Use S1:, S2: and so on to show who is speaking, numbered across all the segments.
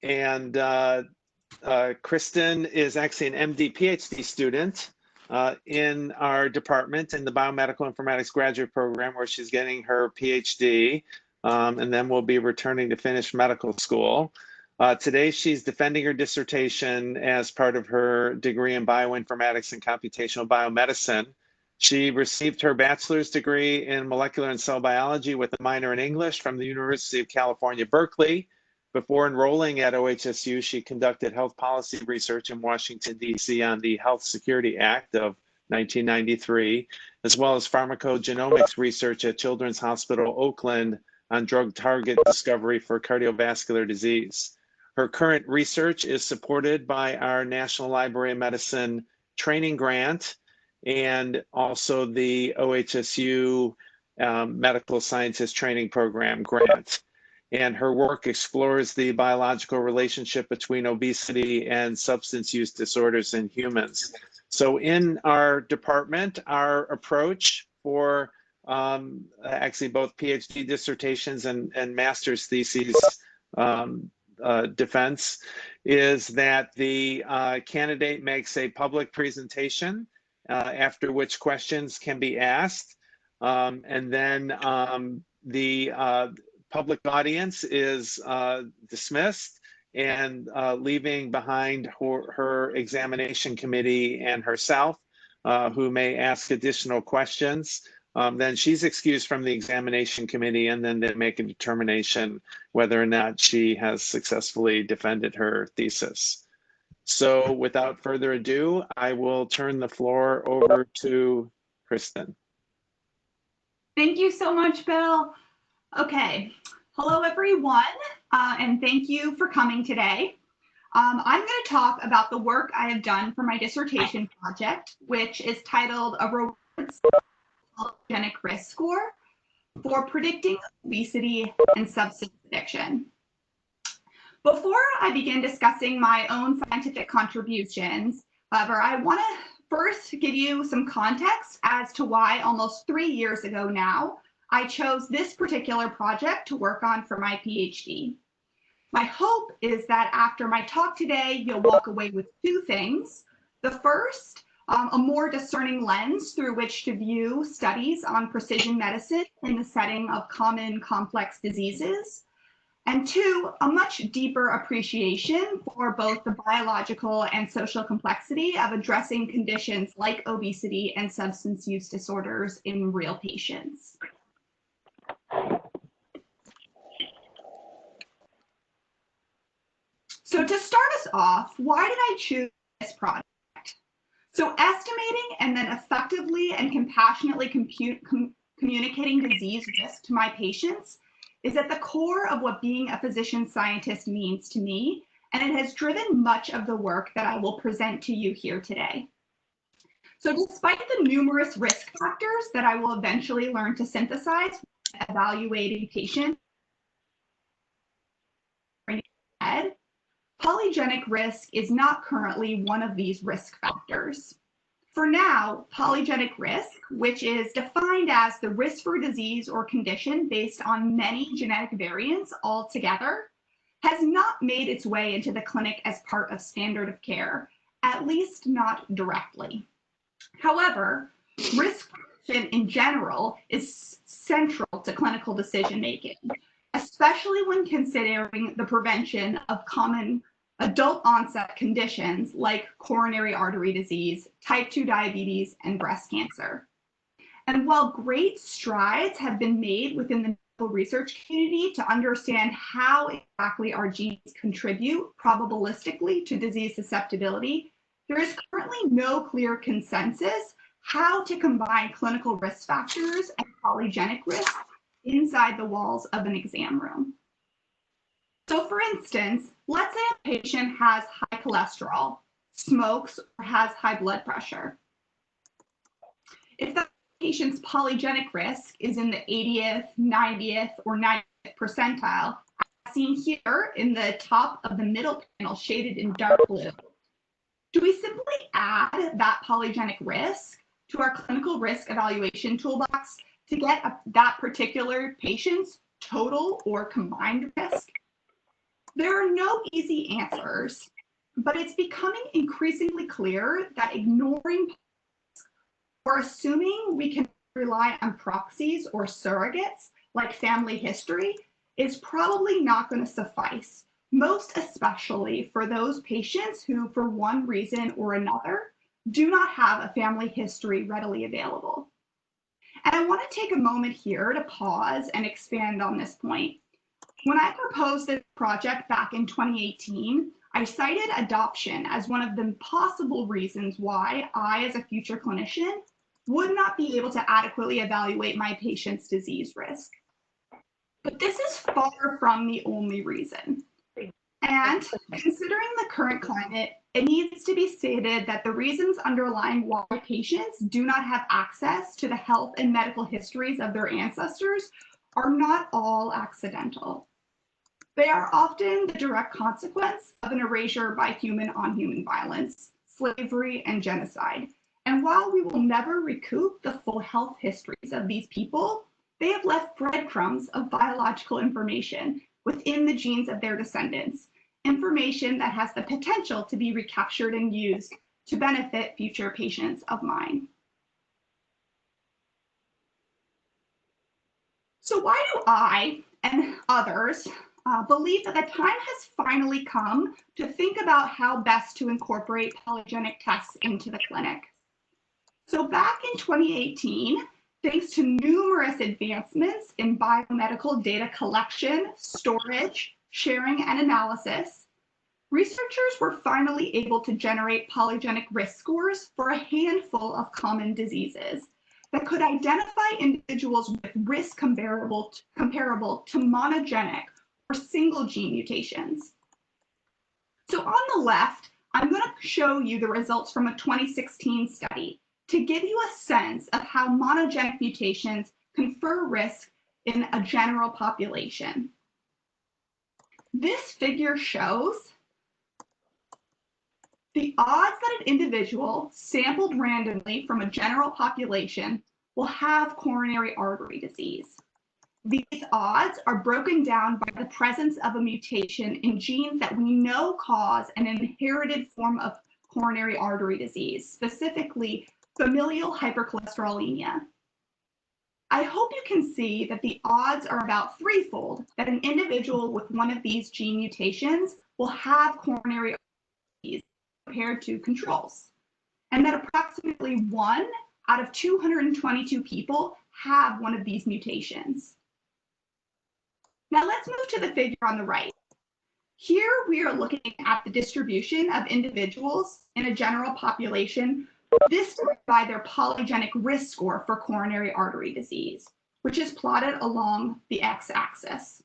S1: And Kristen is actually an MD PhD student in our department in the Biomedical Informatics Graduate Program, where she's getting her PhD, and then will be returning to finish medical school. Today, she's defending her dissertation as part of her degree in bioinformatics and computational biomedicine. She received her bachelor's degree in molecular and cell biology with a minor in English from the University of California, Berkeley. Before enrolling at OHSU, she conducted health policy research in Washington, D.C. on the Health Security Act of 1993, as well as pharmacogenomics research at Children's Hospital Oakland on drug target discovery for cardiovascular disease. Her current research is supported by our National Library of Medicine training grant and also the OHSU Medical Scientist Training Program grant. And her work explores the biological relationship between obesity and substance use disorders in humans. So in our department, our approach for actually both PhD dissertations and master's theses defense is that the candidate makes a public presentation after which questions can be asked. And then the public audience is dismissed, and leaving behind her examination committee and herself, who may ask additional questions. Then she's excused from the examination committee, and then they make a determination whether or not she has successfully defended her thesis. So without further ado, I will turn the floor over to Kristen.
S2: Thank you so much, Bill. Okay, hello everyone, and thank you for coming today. I'm going to talk about the work I have done for my dissertation project, which is titled A Rewards Polygenic Risk Score for Predicting Obesity and Substance Addiction. Before I begin discussing my own scientific contributions, however, I want to first give you some context as to why almost 3 years ago now, I chose this particular project to work on for my PhD. My hope is that after my talk today, you'll walk away with two things. The first, a more discerning lens through which to view studies on precision medicine in the setting of common complex diseases. And two, a much deeper appreciation for both the biological and social complexity of addressing conditions like obesity and substance use disorders in real patients. So to start us off, why did I choose this project? So estimating and then effectively and compassionately communicating disease risk to my patients is at the core of what being a physician scientist means to me, and it has driven much of the work that I will present to you here today. So despite the numerous risk factors that I will eventually learn to synthesize when evaluating patients, polygenic risk is not currently one of these risk factors. For now, polygenic risk, which is defined as the risk for disease or condition based on many genetic variants altogether, has not made its way into the clinic as part of standard of care, at least not directly. However, risk prediction in general is central to clinical decision making, especially when considering the prevention of common adult onset conditions like coronary artery disease, type 2 diabetes, and breast cancer. And while great strides have been made within the medical research community to understand how exactly our genes contribute probabilistically to disease susceptibility, there is currently no clear consensus how to combine clinical risk factors and polygenic risk inside the walls of an exam room. So for instance, let's say a patient has high cholesterol, smokes, or has high blood pressure. If that patient's polygenic risk is in the 80th, 90th, or 90th percentile, as seen here in the top of the middle panel shaded in dark blue, do we simply add that polygenic risk to our clinical risk evaluation toolbox to get that particular patient's total or combined risk? There are no easy answers, but it's becoming increasingly clear that ignoring or assuming we can rely on proxies or surrogates like family history is probably not going to suffice, most especially for those patients who, for one reason or another, do not have a family history readily available. And I want to take a moment here to pause and expand on this point. When I proposed this project back in 2018, I cited adoption as one of the possible reasons why I, as a future clinician, would not be able to adequately evaluate my patient's disease risk. But this is far from the only reason. And considering the current climate, it needs to be stated that the reasons underlying why patients do not have access to the health and medical histories of their ancestors are not all accidental. They are often the direct consequence of an erasure by human-on-human violence, slavery, and genocide. And while we will never recoup the full health histories of these people, they have left breadcrumbs of biological information within the genes of their descendants, information that has the potential to be recaptured and used to benefit future patients of mine. So why do I and others believe that the time has finally come to think about how best to incorporate polygenic tests into the clinic? So back in 2018, thanks to numerous advancements in biomedical data collection, storage, sharing, and analysis, researchers were finally able to generate polygenic risk scores for a handful of common diseases that could identify individuals with risk comparable to monogenic or single gene mutations. So on the left, I'm going to show you the results from a 2016 study to give you a sense of how monogenic mutations confer risk in a general population. This figure shows the odds that an individual sampled randomly from a general population will have coronary artery disease. These odds are broken down by the presence of a mutation in genes that we know cause an inherited form of coronary artery disease, specifically familial hypercholesterolemia. I hope you can see that the odds are about threefold that an individual with one of these gene mutations will have coronary artery disease compared to controls, and that approximately 1 out of 222 people have one of these mutations. Now let's move to the figure on the right. Here we are looking at the distribution of individuals in a general population, this by their polygenic risk score for coronary artery disease, which is plotted along the x-axis.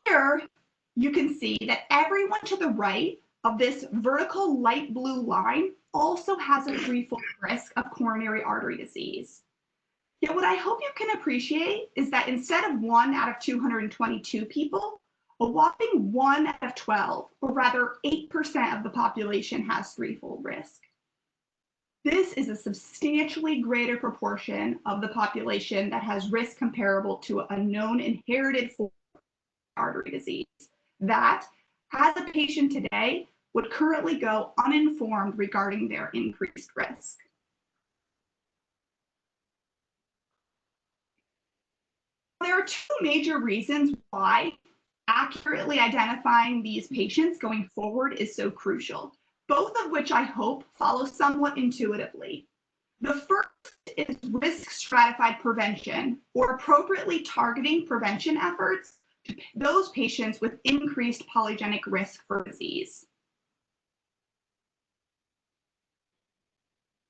S2: Here you can see that everyone to the right of this vertical light blue line also has a threefold risk of coronary artery disease. Yet what I hope you can appreciate is that instead of 1 out of 222 people, a whopping 1 out of 12, or rather 8% of the population has threefold risk. This is a substantially greater proportion of the population that has risk comparable to a known inherited form of artery disease that, as a patient today, would currently go uninformed regarding their increased risk. There are two major reasons why accurately identifying these patients going forward is so crucial, both of which I hope follow somewhat intuitively. The first is risk stratified prevention, or appropriately targeting prevention efforts to those patients with increased polygenic risk for disease.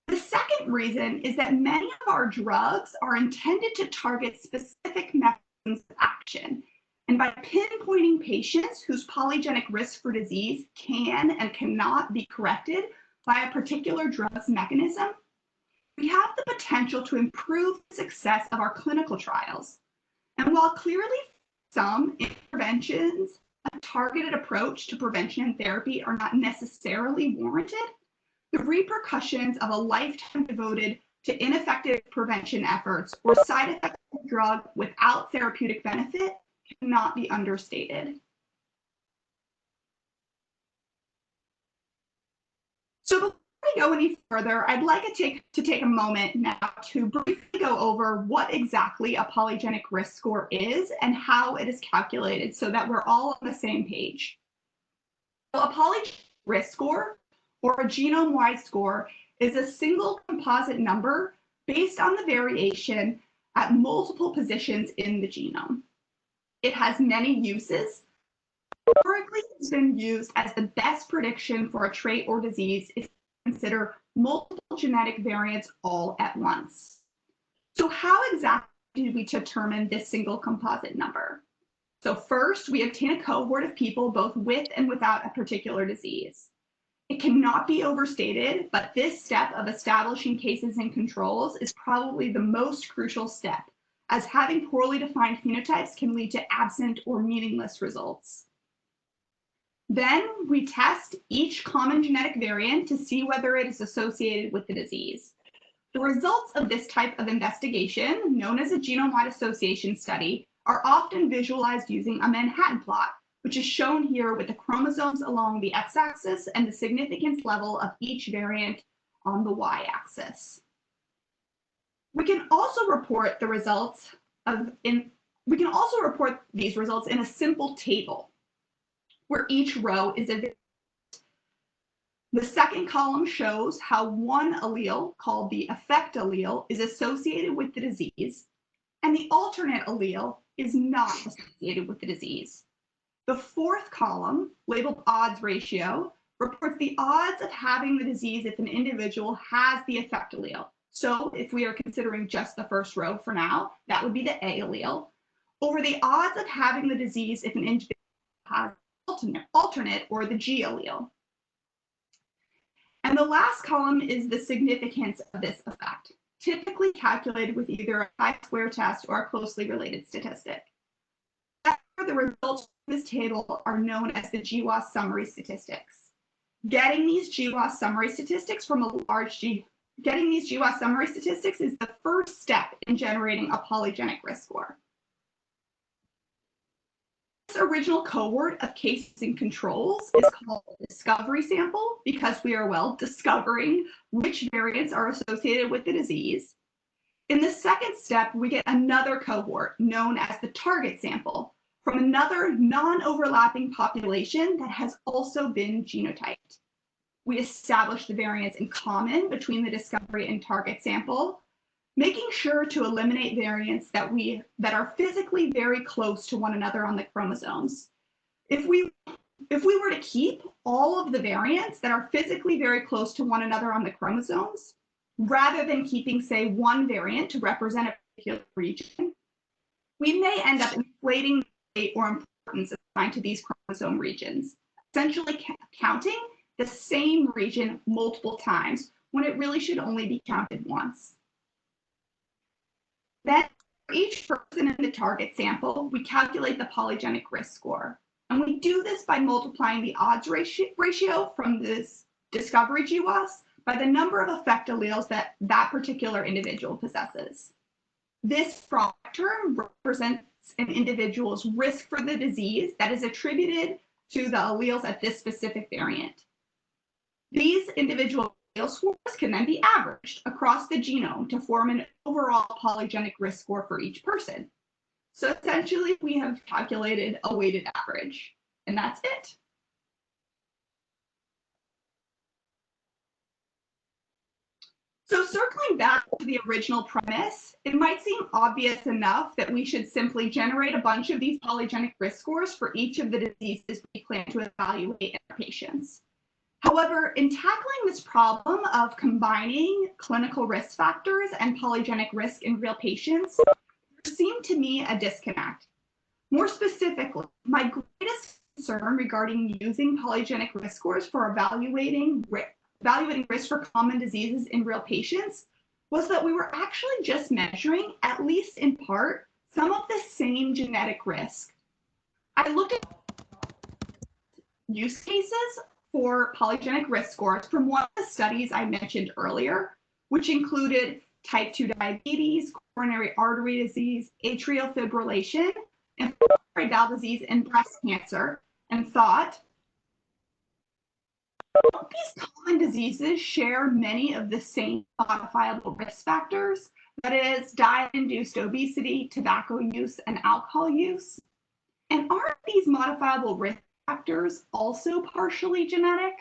S2: The second reason is that many of our drugs are intended to target specific mechanisms of action. And by pinpointing patients whose polygenic risk for disease can and cannot be corrected by a particular drug's mechanism, we have the potential to improve the success of our clinical trials. And while clearly some interventions, a targeted approach to prevention and therapy are not necessarily warranted, the repercussions of a lifetime devoted to ineffective prevention efforts or side effects of a drug without therapeutic benefit cannot be understated. So before we go any further, I'd like to take a moment now to briefly go over what exactly a polygenic risk score is and how it is calculated so that we're all on the same page. So a polygenic risk score, or a genome-wide score, is a single composite number based on the variation at multiple positions in the genome. It has many uses. Historically, it's been used as the best prediction for a trait or disease if you consider multiple genetic variants all at once. So how exactly did we determine this single composite number? So first, we obtain a cohort of people both with and without a particular disease. It cannot be overstated, but this step of establishing cases and controls is probably the most crucial step, as having poorly defined phenotypes can lead to absent or meaningless results. Then we test each common genetic variant to see whether it is associated with the disease. The results of this type of investigation, known as a genome-wide association study, are often visualized using a Manhattan plot, which is shown here with the chromosomes along the x-axis and the significance level of each variant on the y-axis. We can also report these results in a simple table, where each row is a variant. The second column shows how one allele, called the effect allele, is associated with the disease, and the alternate allele is not associated with the disease. The fourth column, labeled odds ratio, reports the odds of having the disease if an individual has the effect allele. So if we are considering just the first row for now, that would be the A allele, over the odds of having the disease if an individual has alternate or the G allele. And the last column is the significance of this effect, typically calculated with either a chi-square test or a closely related statistic. The results from this table are known as the GWAS summary statistics. Getting these GWAS summary statistics is the first step in generating a polygenic risk score. This original cohort of cases and controls is called a discovery sample because we are, discovering which variants are associated with the disease. In the second step, we get another cohort known as the target sample from another non-overlapping population that has also been genotyped. We establish the variants in common between the discovery and target sample, making sure to eliminate variants that are physically very close to one another on the chromosomes. If we were to keep all of the variants that are physically very close to one another on the chromosomes, rather than keeping, say, one variant to represent a particular region, we may end up inflating the weight or importance assigned to these chromosome regions, essentially counting the same region multiple times when it really should only be counted once. Then, for each person in the target sample, we calculate the polygenic risk score. And we do this by multiplying the odds ratio from this discovery GWAS by the number of effect alleles that particular individual possesses. This product term represents an individual's risk for the disease that is attributed to the alleles at this specific variant. These individual allele scores can then be averaged across the genome to form an overall polygenic risk score for each person. So essentially, we have calculated a weighted average, and that's it. So circling back to the original premise, it might seem obvious enough that we should simply generate a bunch of these polygenic risk scores for each of the diseases we plan to evaluate in our patients. However, in tackling this problem of combining clinical risk factors and polygenic risk in real patients, there seemed to me a disconnect. More specifically, my greatest concern regarding using polygenic risk scores for evaluating risk for common diseases in real patients was that we were actually just measuring, at least in part, some of the same genetic risk. I looked at use cases for polygenic risk scores from one of the studies I mentioned earlier, which included type 2 diabetes, coronary artery disease, atrial fibrillation, and pulmonary valve disease and breast cancer, and thought, These common diseases share many of the same modifiable risk factors, that is, diet-induced obesity, tobacco use, and alcohol use. And aren't these modifiable risk factors also partially genetic?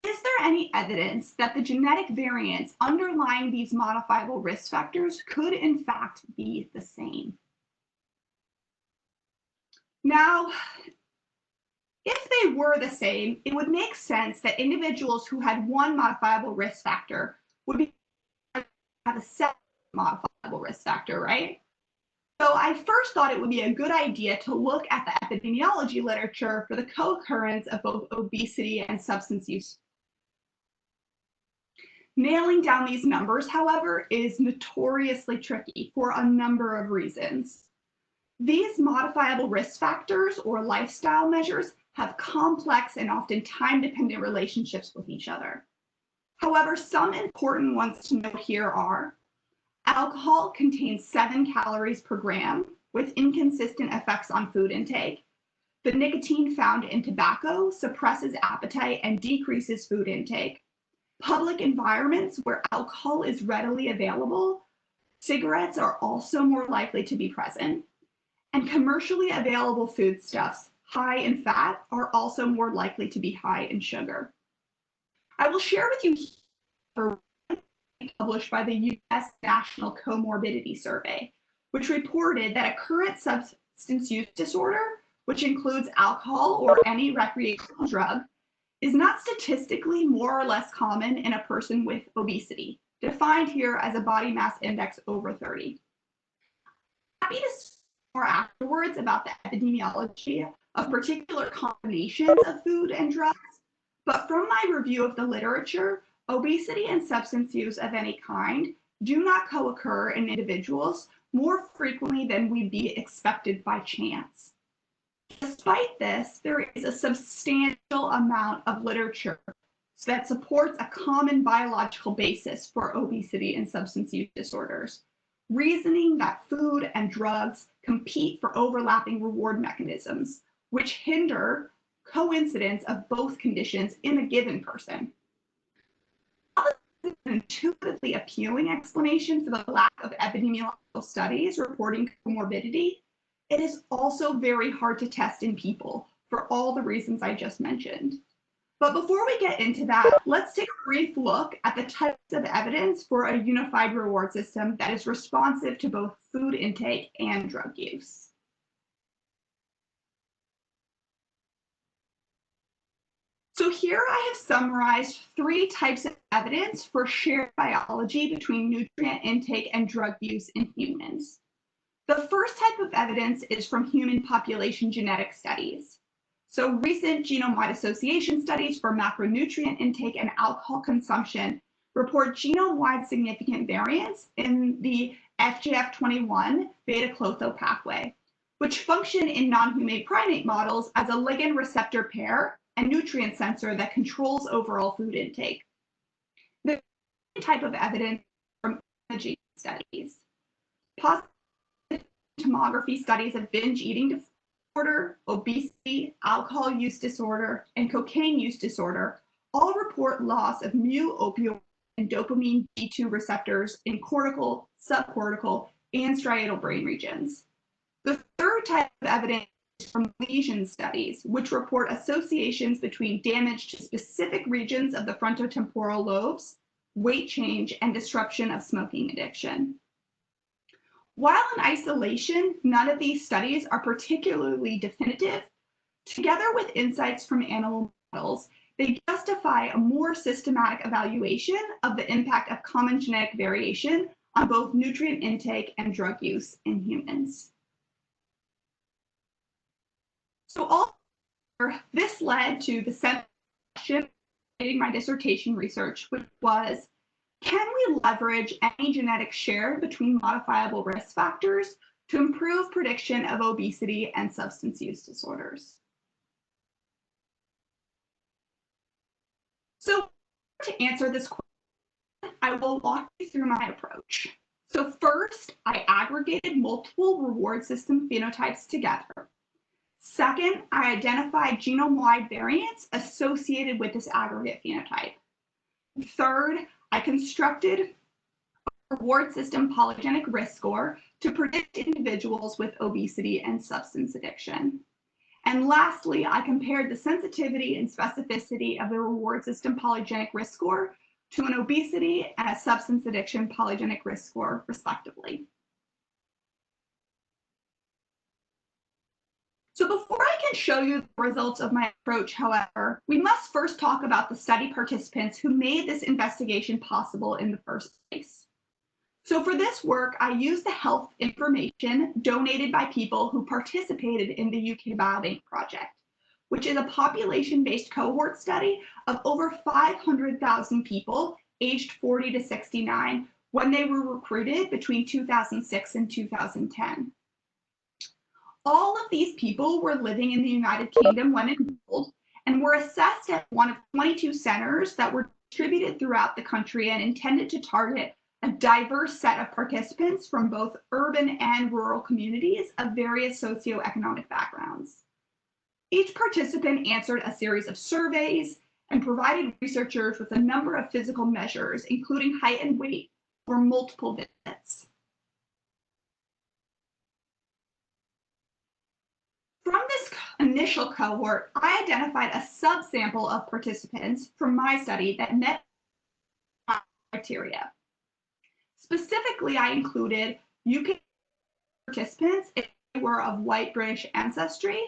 S2: Is there any evidence that the genetic variants underlying these modifiable risk factors could in fact be the same? Now, if they were the same, it would make sense that individuals who had one modifiable risk factor would have a second modifiable risk factor, right? So I first thought it would be a good idea to look at the epidemiology literature for the co-occurrence of both obesity and substance use. Nailing down these numbers, however, is notoriously tricky for a number of reasons. These modifiable risk factors or lifestyle measures have complex and often time-dependent relationships with each other. However, some important ones to note here are: alcohol contains 7 calories per gram with inconsistent effects on food intake. The nicotine found in tobacco suppresses appetite and decreases food intake. Public environments where alcohol is readily available, cigarettes are also more likely to be present. And commercially available foodstuffs high in fat are also more likely to be high in sugar. I will share with you a published by the U.S. National Comorbidity Survey, which reported that a current substance use disorder, which includes alcohol or any recreational drug, is not statistically more or less common in a person with obesity, defined here as a body mass index over 30. I'm happy to speak more afterwards about the epidemiology of particular combinations of food and drugs, but from my review of the literature, obesity and substance use of any kind do not co-occur in individuals more frequently than would be expected by chance. Despite this, there is a substantial amount of literature that supports a common biological basis for obesity and substance use disorders, reasoning that food and drugs compete for overlapping reward mechanisms, which hinder coincidence of both conditions in a given person. An intuitively appealing explanation for the lack of epidemiological studies reporting comorbidity, it is also very hard to test in people for all the reasons I just mentioned. But before we get into that, let's take a brief look at the types of evidence for a unified reward system that is responsive to both food intake and drug use. So here I have summarized 3 types of evidence for shared biology between nutrient intake and drug use in humans. The first type of evidence is from human population genetic studies. So recent genome-wide association studies for macronutrient intake and alcohol consumption report genome-wide significant variants in the FGF21 beta-klotho pathway, which function in non-human primate models as a ligand receptor pair and nutrient sensor that controls overall food intake. The type of evidence from imaging studies. Positive tomography studies of binge eating disorder, obesity, alcohol use disorder, and cocaine use disorder all report loss of mu-opioid and dopamine D2 receptors in cortical, subcortical, and striatal brain regions. The third type of evidence from lesion studies, which report associations between damage to specific regions of the frontotemporal lobes, weight change, and disruption of smoking addiction. While in isolation, none of these studies are particularly definitive, together with insights from animal models, they justify a more systematic evaluation of the impact of common genetic variation on both nutrient intake and drug use in humans. So this led to the central question in my dissertation research, which was, can we leverage any genetic share between modifiable risk factors to improve prediction of obesity and substance use disorders? So to answer this question, I will walk you through my approach. So first, I aggregated multiple reward system phenotypes together. Second, I identified genome-wide variants associated with this aggregate phenotype. Third, I constructed a reward system polygenic risk score to predict individuals with obesity and substance addiction. And lastly, I compared the sensitivity and specificity of the reward system polygenic risk score to an obesity and a substance addiction polygenic risk score, respectively. So before I can show you the results of my approach, however, we must first talk about the study participants who made this investigation possible in the first place. So for this work, I used the health information donated by people who participated in the UK Biobank project, which is a population-based cohort study of over 500,000 people aged 40 to 69 when they were recruited between 2006 and 2010. All of these people were living in the United Kingdom when enrolled and were assessed at one of 22 centers that were distributed throughout the country and intended to target a diverse set of participants from both urban and rural communities of various socioeconomic backgrounds. Each participant answered a series of surveys and provided researchers with a number of physical measures, including height and weight, for multiple visits. From this initial cohort, I identified a subsample of participants from my study that met criteria. Specifically, I included UK participants if they were of white British ancestry.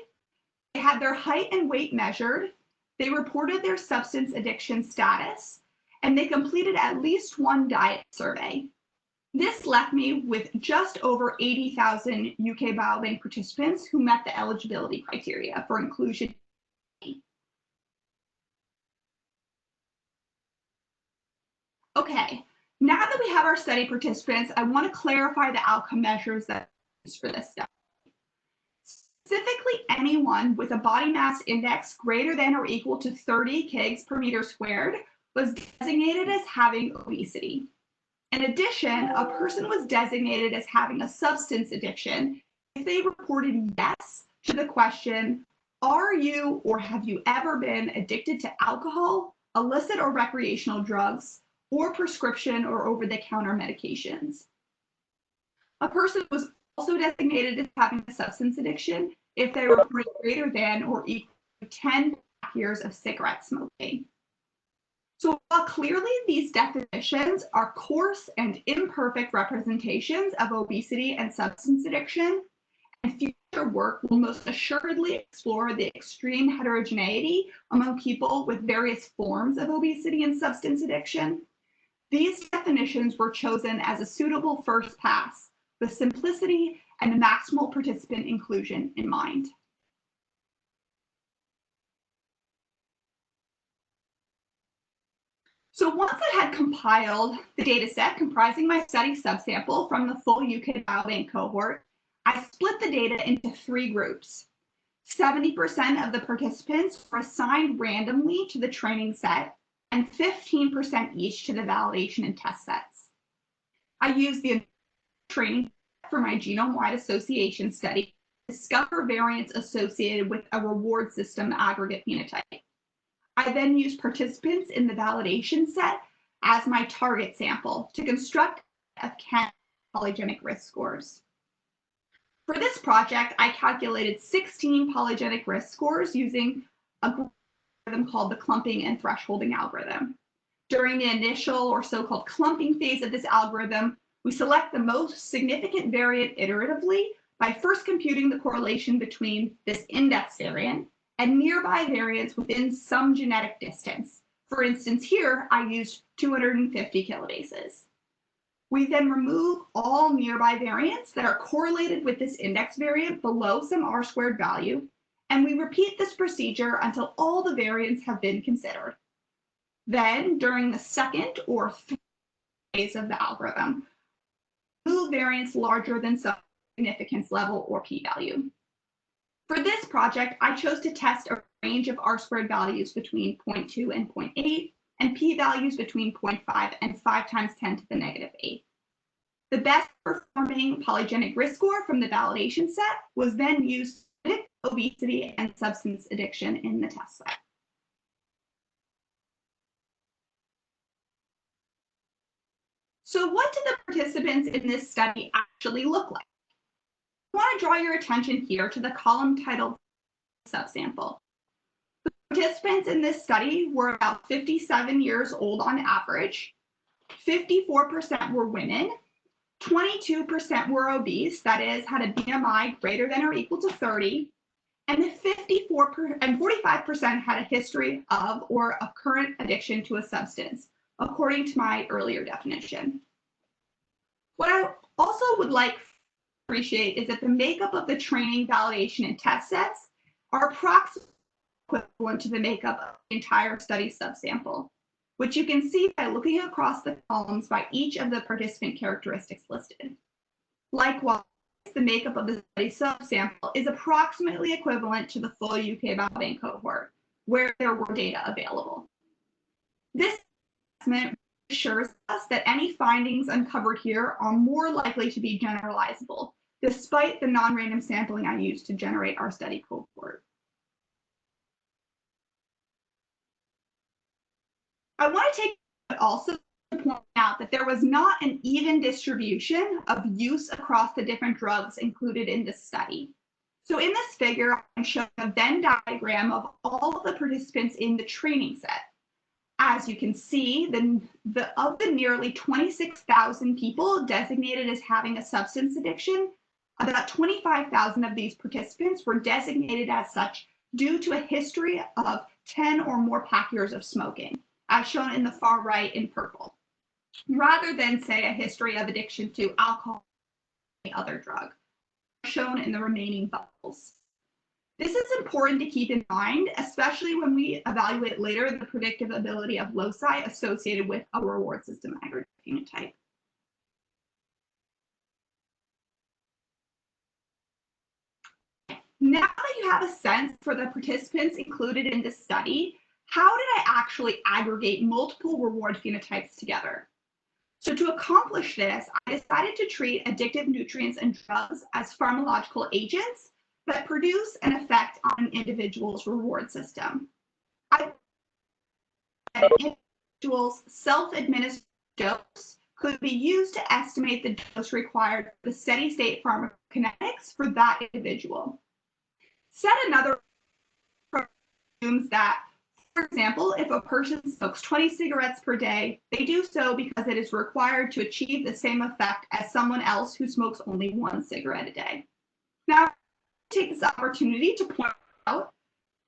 S2: They had their height and weight measured. They reported their substance addiction status, and they completed at least one diet survey. This left me with just over 80,000 UK Biobank participants who met the eligibility criteria for inclusion. Okay, now that we have our study participants, I want to clarify the outcome measures that we used for this study. Specifically, anyone with a body mass index greater than or equal to 30 kg per meter squared was designated as having obesity. In addition, a person was designated as having a substance addiction if they reported yes to the question, are you or have you ever been addicted to alcohol, illicit or recreational drugs, or prescription or over-the-counter medications? A person was also designated as having a substance addiction if they reported greater than or equal to 10 years of cigarette smoking. So while clearly these definitions are coarse and imperfect representations of obesity and substance addiction, and future work will most assuredly explore the extreme heterogeneity among people with various forms of obesity and substance addiction, these definitions were chosen as a suitable first pass, with simplicity and maximal participant inclusion in mind. So once I had compiled the data set comprising my study subsample from the full UK Biobank cohort, I split the data into 3 groups. 70% of the participants were assigned randomly to the training set and 15% each to the validation and test sets. I used the training for my genome-wide association study to discover variants associated with a reward system aggregate phenotype. I then used participants in the validation set as my target sample to construct a polygenic risk scores. For this project, I calculated 16 polygenic risk scores using a algorithm called the clumping and thresholding algorithm. During the initial or so-called clumping phase of this algorithm, we select the most significant variant iteratively by first computing the correlation between this index variant and nearby variants within some genetic distance. For instance, here I used 250 kilobases. We then remove all nearby variants that are correlated with this index variant below some R-squared value, and we repeat this procedure until all the variants have been considered. Then, during the second or third phase of the algorithm, remove variants larger than some significance level or p-value. For this project, I chose to test a range of R-squared values between 0.2 and 0.8, and p-values between 0.5 and 5 times 10 to the negative 8. The best performing polygenic risk score from the validation set was then used obesity, and substance addiction in the test set. So what did the participants in this study actually look like? I want to draw your attention here to the column titled subsample. The participants in this study were about 57 years old on average. 54% were women, 22% were obese, that is, had a BMI greater than or equal to 30, and 45% had a history of or a current addiction to a substance, according to my earlier definition. What I also would like to appreciate is that the makeup of the training, validation, and test sets are approximately equivalent to the makeup of the entire study subsample, which you can see by looking across the columns by each of the participant characteristics listed. Likewise, the makeup of the study subsample is approximately equivalent to the full UK Biobank cohort, where there were data available. This assessment assures us that any findings uncovered here are more likely to be generalizable, despite the non-random sampling I used to generate our study cohort. I want to take also to point out that there was not an even distribution of use across the different drugs included in this study. So in this figure, I'm showing a Venn diagram of all of the participants in the training set. As you can see, of the nearly 26,000 people designated as having a substance addiction, about 25,000 of these participants were designated as such due to a history of 10 or more pack years of smoking, as shown in the far right in purple, rather than, say, a history of addiction to alcohol or any other drug, shown in the remaining bubbles. This is important to keep in mind, especially when we evaluate later the predictive ability of loci associated with a reward system aggregate phenotype. Now that you have a sense for the participants included in this study, how did I actually aggregate multiple reward phenotypes together? So to accomplish this, I decided to treat addictive nutrients and drugs as pharmacological agents that produce an effect on an individual's reward system. I an individual's self-administered dose could be used to estimate the dose required for the steady state pharmacokinetics for that individual. Said another assumes that, for example, if a person smokes 20 cigarettes per day, they do so because it is required to achieve the same effect as someone else who smokes only 1 cigarette a day. Now, take this opportunity to point out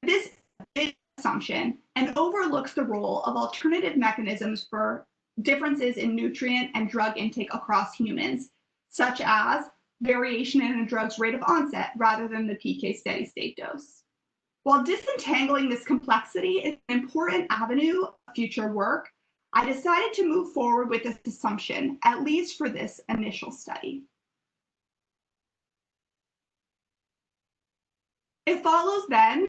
S2: this is assumption and overlooks the role of alternative mechanisms for differences in nutrient and drug intake across humans, such as variation in a drug's rate of onset rather than the PK steady state dose. While disentangling this complexity is an important avenue of future work, I decided to move forward with this assumption, at least for this initial study. It follows then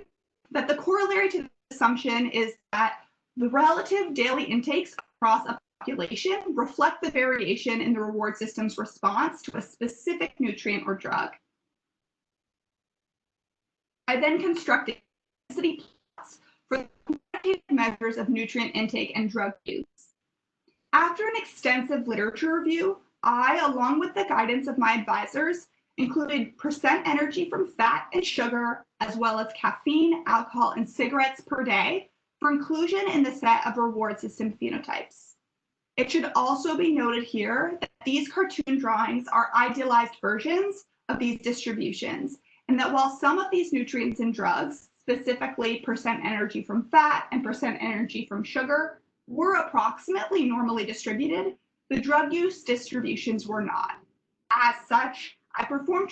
S2: that the corollary to this assumption is that the relative daily intakes across a population reflect the variation in the reward system's response to a specific nutrient or drug. I then constructed obesity plots for the quantitative measures of nutrient intake and drug use. After an extensive literature review, I, along with the guidance of my advisors, included percent energy from fat and sugar, as well as caffeine, alcohol, and cigarettes per day for inclusion in the set of reward system phenotypes. It should also be noted here that these cartoon drawings are idealized versions of these distributions, and that while some of these nutrients and drugs, specifically percent energy from fat and percent energy from sugar, were approximately normally distributed, the drug use distributions were not. As such, I performed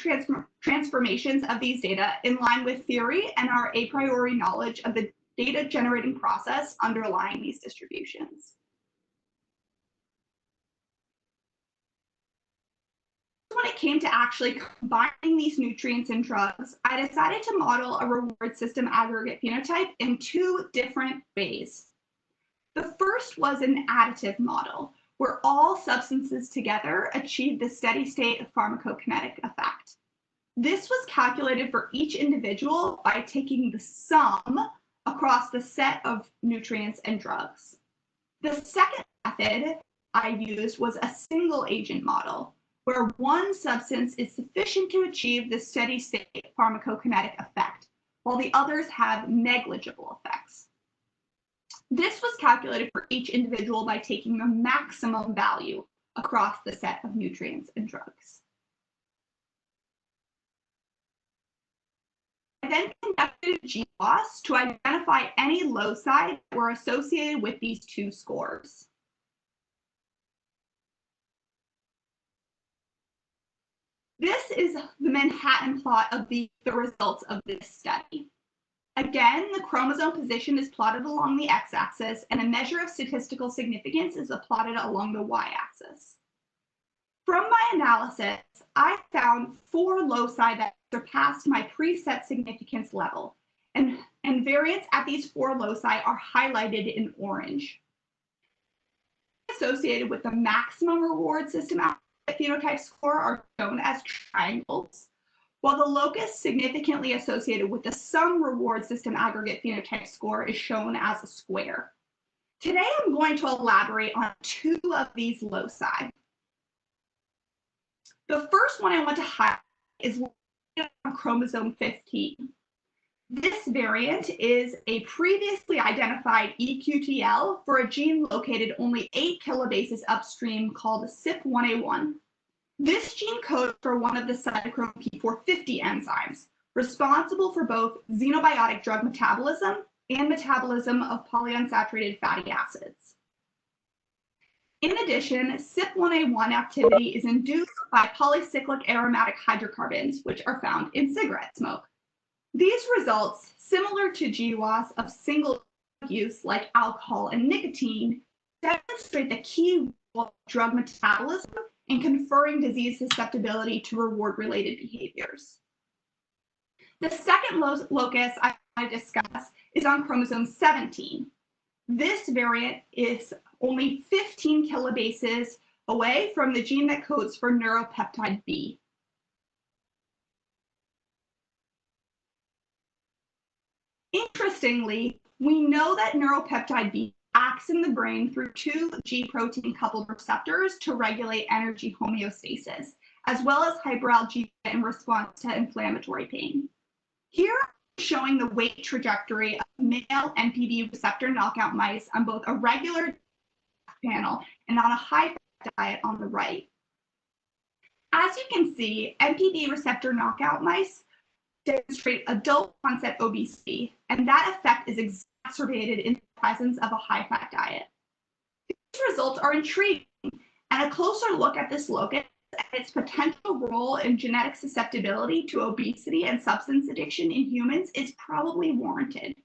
S2: transformations of these data in line with theory and our a priori knowledge of the data generating process underlying these distributions. When it came to actually combining these nutrients and drugs, I decided to model a reward system aggregate phenotype in 2 different ways. The first was an additive model, where all substances together achieve the steady state of pharmacokinetic effect. This was calculated for each individual by taking the sum across the set of nutrients and drugs. The second method I used was a single agent model, where one substance is sufficient to achieve the steady state pharmacokinetic effect, while the others have negligible effects. This was calculated for each individual by taking the maximum value across the set of nutrients and drugs. I then conducted GWAS to identify any loci that were associated with these two scores. This is the Manhattan plot of the results of this study. Again, the chromosome position is plotted along the x-axis, and a measure of statistical significance is plotted along the y-axis. From my analysis, I found 4 loci that surpassed my preset significance level, and variants at these 4 loci are highlighted in orange. Associated with the maximum reward system phenotype score are shown as triangles, while the locus significantly associated with the sum reward system aggregate phenotype score is shown as a square. Today, I'm going to elaborate on 2 of these loci. The first one I want to highlight is on chromosome 15. This variant is a previously identified EQTL for a gene located only 8 kilobases upstream called CYP1A1. This gene codes for one of the cytochrome P450 enzymes, responsible for both xenobiotic drug metabolism and metabolism of polyunsaturated fatty acids. In addition, CYP1A1 activity is induced by polycyclic aromatic hydrocarbons, which are found in cigarette smoke. These results, similar to GWAS of single use like alcohol and nicotine, demonstrate the key role of drug metabolism in conferring disease susceptibility to reward-related behaviors. The second locus I want to discuss is on chromosome 17. This variant is only 15 kilobases away from the gene that codes for neuropeptide B. Interestingly, we know that neuropeptide B acts in the brain through 2 G protein coupled receptors to regulate energy homeostasis, as well as hyperalgesia in response to inflammatory pain. Here, I'm showing the weight trajectory of male NPB receptor knockout mice on both a regular panel and on a high-fat diet on the right. As you can see, NPB receptor knockout mice demonstrate adult onset obesity, and that effect is exacerbated in the presence of a high-fat diet. These results are intriguing, and a closer look at this locus and its potential role in genetic susceptibility to obesity and substance addiction in humans is probably warranted.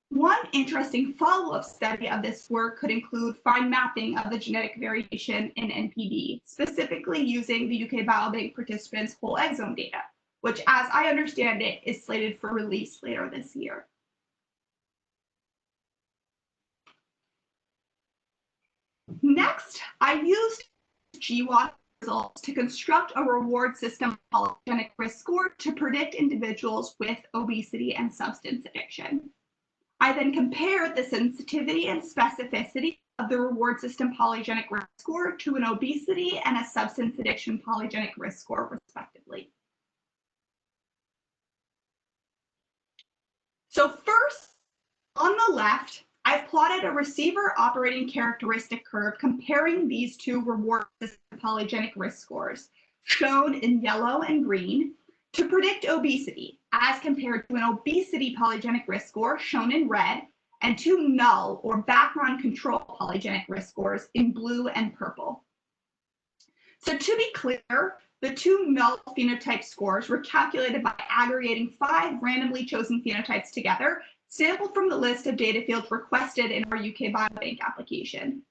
S2: One interesting follow-up study of this work could include fine mapping of the genetic variation in NPD, specifically using the UK Biobank participants' whole exome data, which, as I understand it, is slated for release later this year. Next, I used GWAS results to construct a reward system polygenic risk score to predict individuals with obesity and substance addiction. I then compared the sensitivity and specificity of the reward system polygenic risk score to an obesity and a substance addiction polygenic risk score, respectively. So first, on the left, I've plotted a receiver operating characteristic curve comparing these 2 reward system polygenic risk scores, shown in yellow and green, to predict obesity, as compared to an obesity polygenic risk score, shown in red, and 2 null or background control polygenic risk scores in blue and purple. So to be clear, the 2 null phenotype scores were calculated by aggregating 5 randomly chosen phenotypes together, sampled from the list of data fields requested in our UK Biobank application.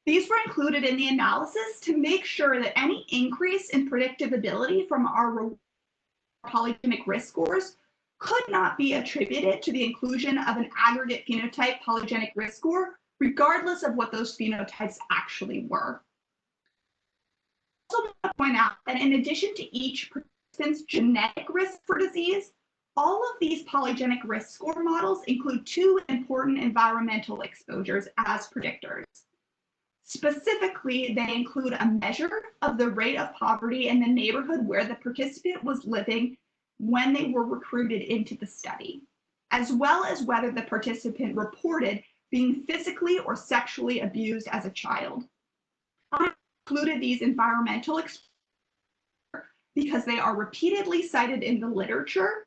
S2: These were included in the analysis to make sure that any increase in predictability from our polygenic risk scores could not be attributed to the inclusion of an aggregate phenotype polygenic risk score, regardless of what those phenotypes actually were. I also want to point out that in addition to each participants' genetic risk for disease, all of these polygenic risk score models include two important environmental exposures as predictors. Specifically, they include a measure of the rate of poverty in the neighborhood where the participant was living when they were recruited into the study, as well as whether the participant reported being physically or sexually abused as a child. I included these environmental exposures because they are repeatedly cited in the literature,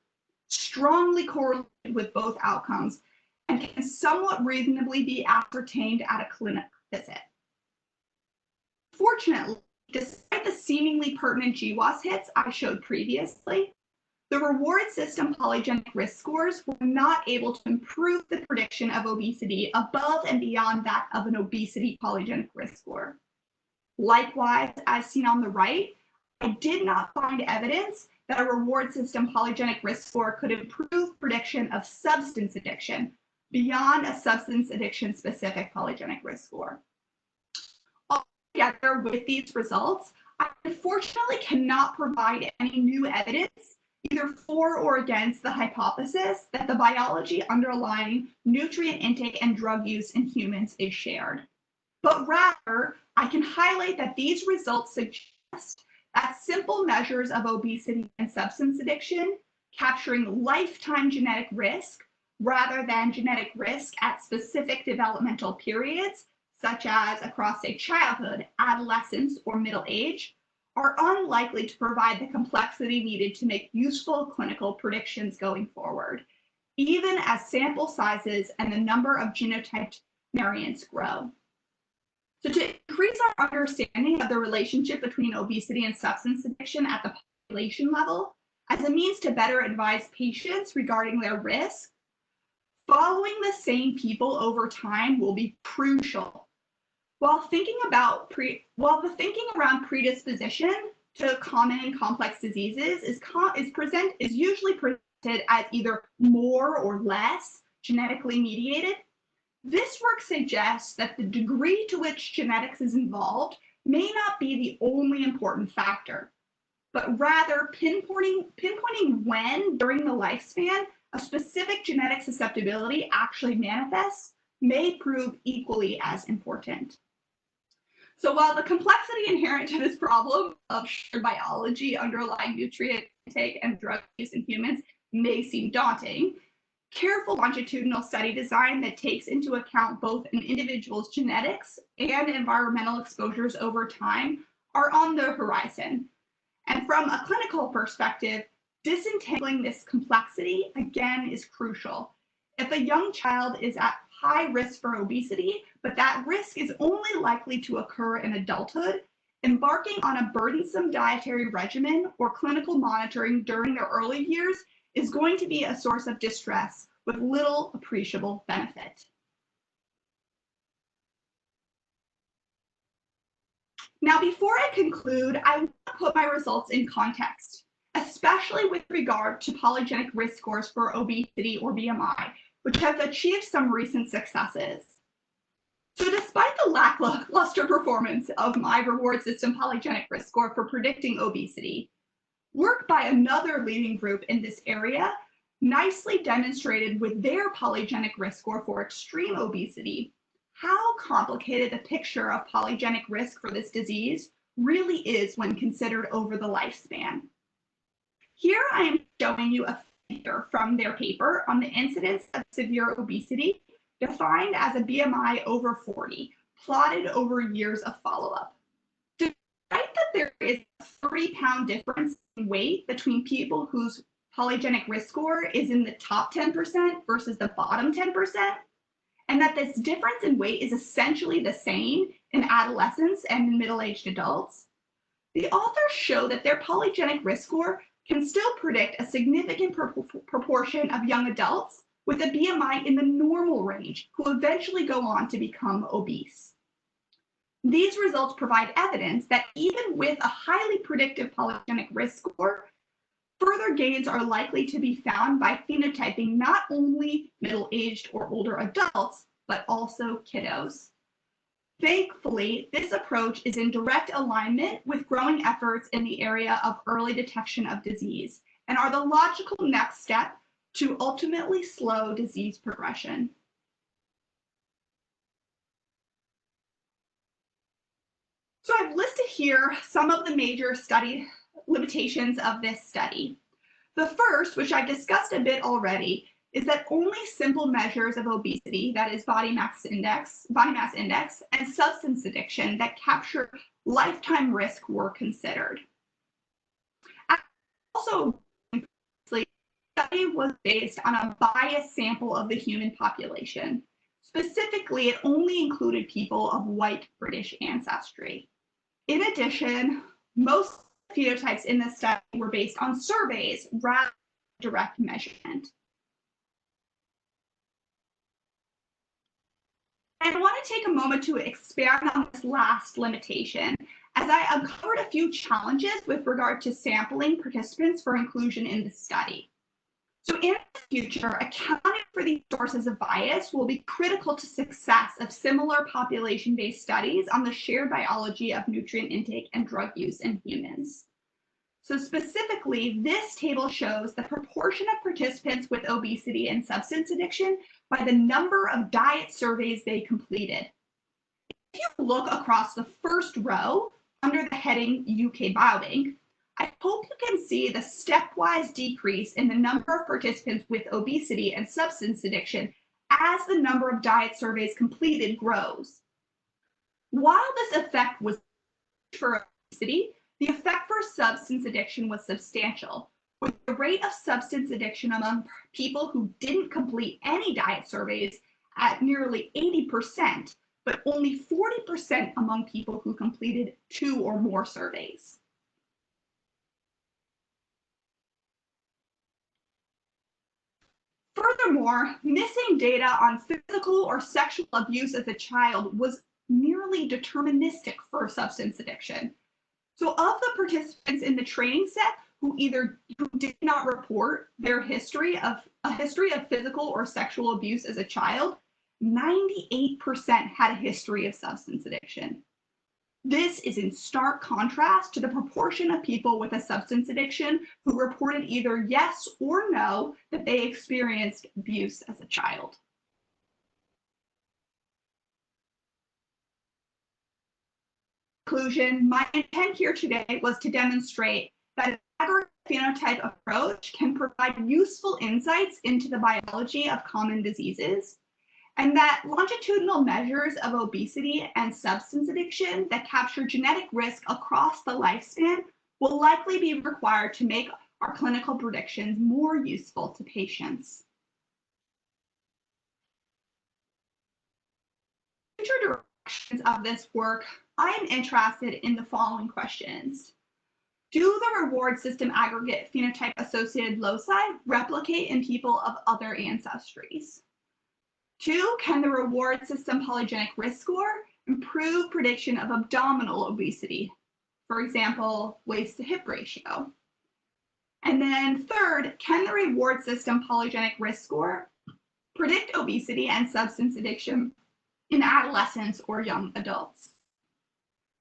S2: strongly correlated with both outcomes, and can somewhat reasonably be ascertained at a clinic visit. Fortunately, despite the seemingly pertinent GWAS hits I showed previously, the reward system polygenic risk scores were not able to improve the prediction of obesity above and beyond that of an obesity polygenic risk score. Likewise, as seen on the right, I did not find evidence that a reward system polygenic risk score could improve prediction of substance addiction beyond a substance addiction specific polygenic risk score. Altogether, with these results, I unfortunately cannot provide any new evidence either for or against the hypothesis that the biology underlying nutrient intake and drug use in humans is shared. But rather, I can highlight that these results suggest that simple measures of obesity and substance addiction, capturing lifetime genetic risk rather than genetic risk at specific developmental periods, such as across, say, childhood, adolescence, or middle age, are unlikely to provide the complexity needed to make useful clinical predictions going forward, even as sample sizes and the number of genotyped variants grow. So to increase our understanding of the relationship between obesity and substance addiction at the population level, as a means to better advise patients regarding their risk, following the same people over time will be crucial. While the thinking around predisposition to common and complex diseases is usually presented as either more or less genetically mediated, this work suggests that the degree to which genetics is involved may not be the only important factor, but rather pinpointing when during the lifespan a specific genetic susceptibility actually manifests may prove equally as important. So while the complexity inherent to this problem of shared biology underlying nutrient intake and drug use in humans may seem daunting, careful longitudinal study design that takes into account both an individual's genetics and environmental exposures over time are on the horizon. And from a clinical perspective, disentangling this complexity, again, is crucial. If a young child is at high risk for obesity, but that risk is only likely to occur in adulthood, embarking on a burdensome dietary regimen or clinical monitoring during their early years is going to be a source of distress with little appreciable benefit. Now, before I conclude, I want to put my results in context, especially with regard to polygenic risk scores for obesity or BMI, which have achieved some recent successes. So despite the lackluster performance of my reward system polygenic risk score for predicting obesity, work by another leading group in this area nicely demonstrated with their polygenic risk score for extreme obesity how complicated the picture of polygenic risk for this disease really is when considered over the lifespan. Here I am showing you a figure from their paper on the incidence of severe obesity defined as a BMI over 40, plotted over years of follow-up. Despite that there is a 30-pound difference in weight between people whose polygenic risk score is in the top 10% versus the bottom 10%, and that this difference in weight is essentially the same in adolescents and in middle-aged adults, the authors show that their polygenic risk score can still predict a significant proportion of young adults with a BMI in the normal range who eventually go on to become obese. These results provide evidence that even with a highly predictive polygenic risk score, further gains are likely to be found by phenotyping not only middle-aged or older adults, but also kiddos. Thankfully, this approach is in direct alignment with growing efforts in the area of early detection of disease and are the logical next step to ultimately slow disease progression. So I've listed here some of the major study limitations of this study. The first, which I've discussed a bit already, is that only simple measures of obesity, that is body mass index, and substance addiction that capture lifetime risk were considered. Also, the study was based on a biased sample of the human population. Specifically, it only included people of white British ancestry. In addition, most phenotypes in this study were based on surveys rather than direct measurement. And I want to take a moment to expand on this last limitation, as I uncovered a few challenges with regard to sampling participants for inclusion in the study. So in the future, accounting for these sources of bias will be critical to success of similar population-based studies on the shared biology of nutrient intake and drug use in humans. So specifically, this table shows the proportion of participants with obesity and substance addiction by the number of diet surveys they completed. If you look across the first row under the heading UK Biobank, I hope you can see the stepwise decrease in the number of participants with obesity and substance addiction as the number of diet surveys completed grows. While this effect was for obesity, the effect for substance addiction was substantial, with the rate of substance addiction among people who didn't complete any diet surveys at nearly 80%, but only 40% among people who completed 2 or more surveys. Furthermore, missing data on physical or sexual abuse as a child was nearly deterministic for substance addiction. So of the participants in the training set who did not report their history of physical or sexual abuse as a child, 98% had a history of substance addiction. This is in stark contrast to the proportion of people with a substance addiction who reported either yes or no that they experienced abuse as a child. Conclusion, my intent here today was to demonstrate that an aggregate phenotype approach can provide useful insights into the biology of common diseases, and that longitudinal measures of obesity and substance addiction that capture genetic risk across the lifespan will likely be required to make our clinical predictions more useful to patients. Future directions of this work, I am interested in the following questions. Do the reward system aggregate phenotype associated loci replicate in people of other ancestries? 2, can the reward system polygenic risk score improve prediction of abdominal obesity? For example, waist to hip ratio. And then 3rd, can the reward system polygenic risk score predict obesity and substance addiction in adolescents or young adults?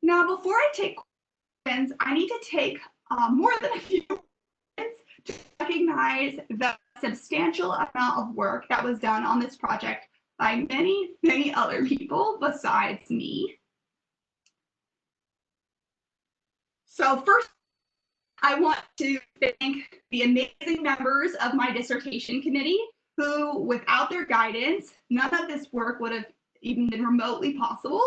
S2: Now, before I take questions, I need to take more than a few minutes to recognize the substantial amount of work that was done on this project by many, many other people besides me. So first, I want to thank the amazing members of my dissertation committee who, without their guidance, none of this work would have even been remotely possible.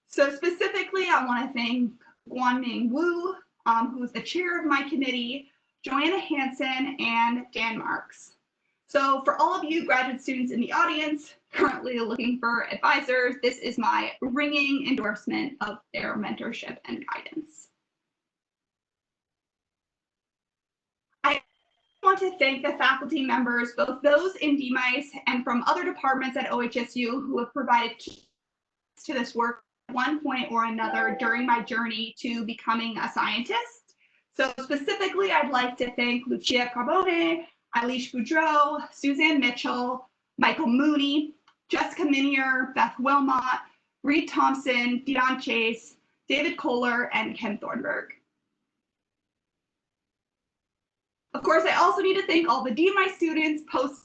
S2: So specifically, I want to thank Guanming Wu, who is the chair of my committee, Joanna Hansen, and Dan Marks. So for all of you graduate students in the audience currently looking for advisors, this is my ringing endorsement of their mentorship and guidance. I want to thank the faculty members, both those in DMICE and from other departments at OHSU who have provided keys to this work at one point or another during my journey to becoming a scientist. So specifically, I'd like to thank Lucia Carbone, Eilish Boudreau, Suzanne Mitchell, Michael Mooney, Jessica Minier, Beth Wilmot, Reed Thompson, Dion Chase, David Kohler, and Ken Thornburg. Of course, I also need to thank all the DMI students, post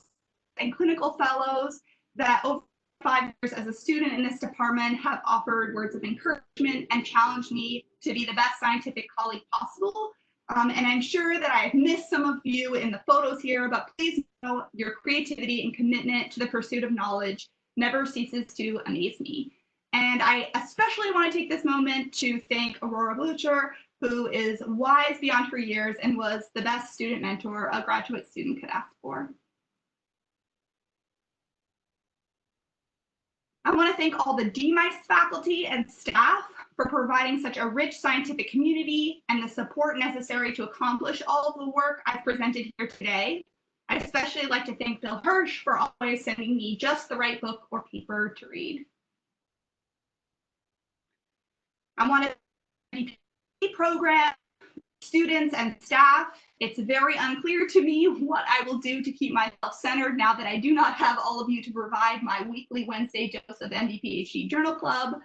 S2: and clinical fellows that over 5 years as a student in this department have offered words of encouragement and challenged me to be the best scientific colleague possible. And I'm sure that I have missed some of you in the photos here, but please know your creativity and commitment to the pursuit of knowledge never ceases to amaze me. And I especially want to take this moment to thank Aurora Blucher, who is wise beyond her years and was the best student mentor a graduate student could ask for. I want to thank all the DMICE faculty and staff for providing such a rich scientific community and the support necessary to accomplish all of the work I've presented here today. I'd especially like to thank Bill Hirsch for always sending me just the right book or paper to read. I want to thank the program, students, and staff. It's very unclear to me what I will do to keep myself centered now that I do not have all of you to provide my weekly Wednesday dose of MD-PhD Journal Club.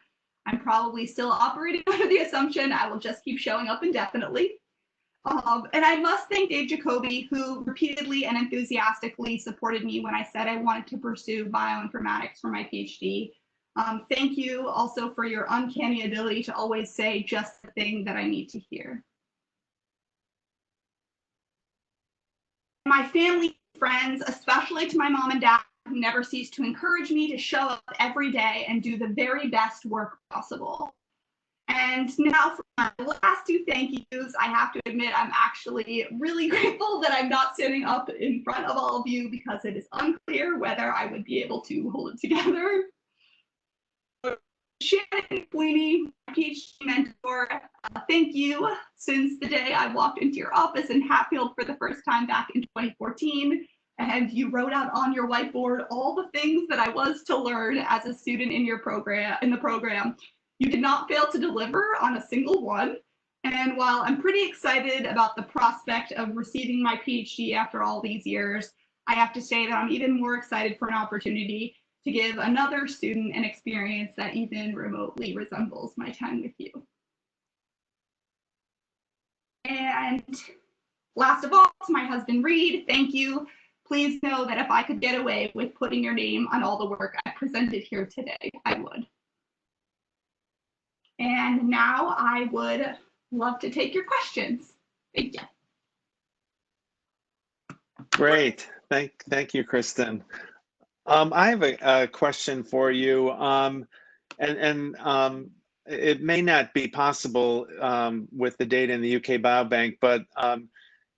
S2: I'm probably still operating under the assumption I will just keep showing up indefinitely. And I must thank Dave Jacoby, who repeatedly and enthusiastically supported me when I said I wanted to pursue bioinformatics for my PhD. Thank you also for your uncanny ability to always say just the thing that I need to hear. My family, friends, especially to my mom and dad, who never cease to encourage me to show up every day and do the very best work possible. And now for my last two thank yous, I have to admit I'm actually really grateful that I'm not sitting up in front of all of you because it is unclear whether I would be able to hold it together. Shannon Queenie, PhD mentor, thank you. Since the day I walked into your office in Hatfield for the first time back in 2014, and you wrote out on your whiteboard all the things that I was to learn as a student in your program, you did not fail to deliver on a single one. And while I'm pretty excited about the prospect of receiving my PhD after all these years, I have to say that I'm even more excited for an opportunity to give another student an experience that even remotely resembles my time with you. And last of all, to my husband, Reed, thank you. Please know that if I could get away with putting your name on all the work I presented here today, I would. And now I would love to take your questions. Thank you.
S1: Great. Thank you, Kristen. I have a question for you, it may not be possible with the data in the UK Biobank, but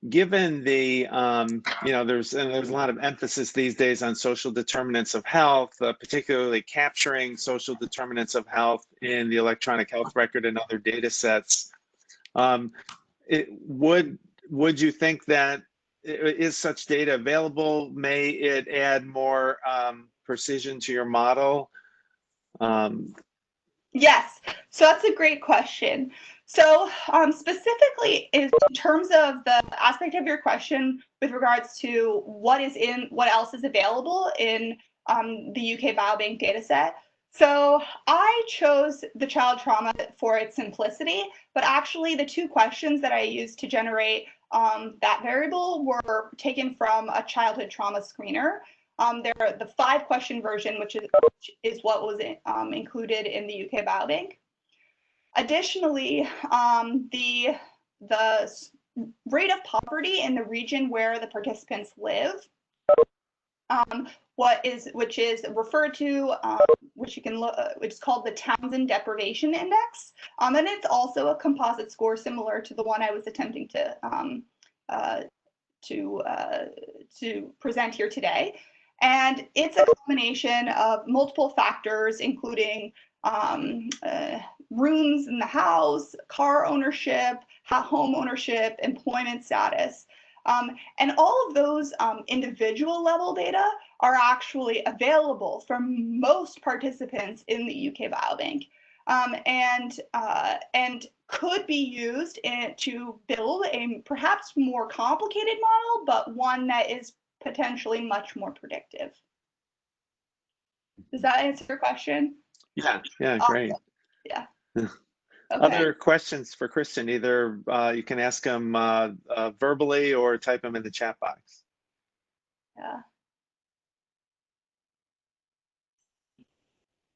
S1: given the, there's a lot of emphasis these days on social determinants of health, particularly capturing social determinants of health in the electronic health record and other data sets. Would you think that is such data available? May it add more precision to your model?
S3: Yes, so that's a great question. So specifically in terms of the aspect of your question with regards to what else is available in the UK Biobank data set. So I chose the child trauma for its simplicity, but actually the two questions that I used to generate that variable were taken from a childhood trauma screener. They're the 5-question version, which is what was included in the UK Biobank. Additionally, the rate of poverty in the region where the participants live, which is referred to, which you can look, which is called the Townsend Deprivation Index, and it's also a composite score similar to the one I was attempting to present here today. And it's a combination of multiple factors, including rooms in the house, car ownership, home ownership, employment status. And all of those individual level data are actually available for most participants in the UK Biobank, and could be used to build a perhaps more complicated model, but one that is potentially much more predictive. Does that answer your question?
S1: Yeah, yeah,
S3: Awesome.
S1: great.
S3: Yeah. Okay.
S1: Other questions for Kristen? Either you can ask them verbally or type them in the chat box.
S3: Yeah.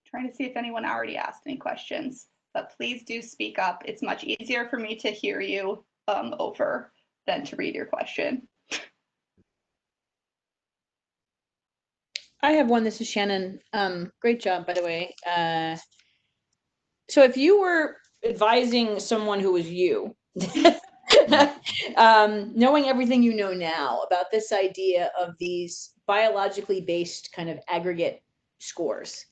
S3: Trying to see if anyone already asked any questions, but please do speak up. It's much easier for me to hear you over than to read your question.
S4: I have one. This is Shannon. Great job, by the way. So if you were advising someone who was you, knowing everything you know now about this idea of these biologically based kind of aggregate scores,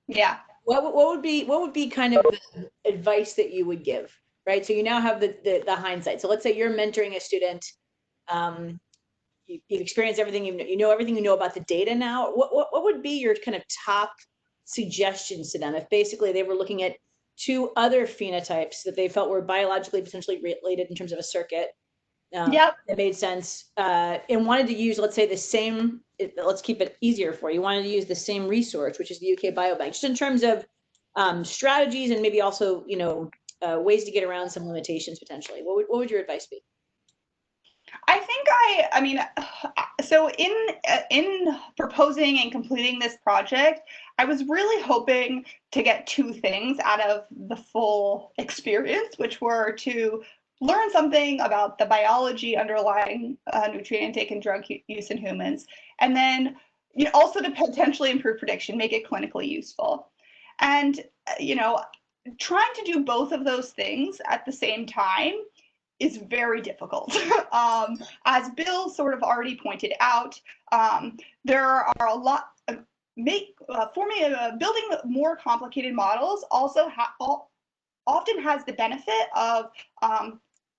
S3: Yeah.
S4: what would be kind of the advice that you would give, right? So you now have the hindsight. So let's say you're mentoring a student. You've experienced everything, you know everything you know about the data now. What would be your kind of top suggestions to them if basically they were looking at two other phenotypes that they felt were biologically potentially related in terms of a circuit
S3: Yep.
S4: that made sense, and wanted to use, let's say, the same, let's keep it easier for you, wanted to use the same resource, which is the UK Biobank, just in terms of strategies and maybe also, you know, ways to get around some limitations potentially. What would your advice be?
S3: I think I mean, so in proposing and completing this project, I was really hoping to get two things out of the full experience, which were to learn something about the biology underlying nutrient intake and drug use in humans, and then, you know, also to potentially improve prediction, make it clinically useful. And, you know, trying to do both of those things at the same time is very difficult. As Bill sort of already pointed out, there are a lot, building more complicated models also often has the benefit of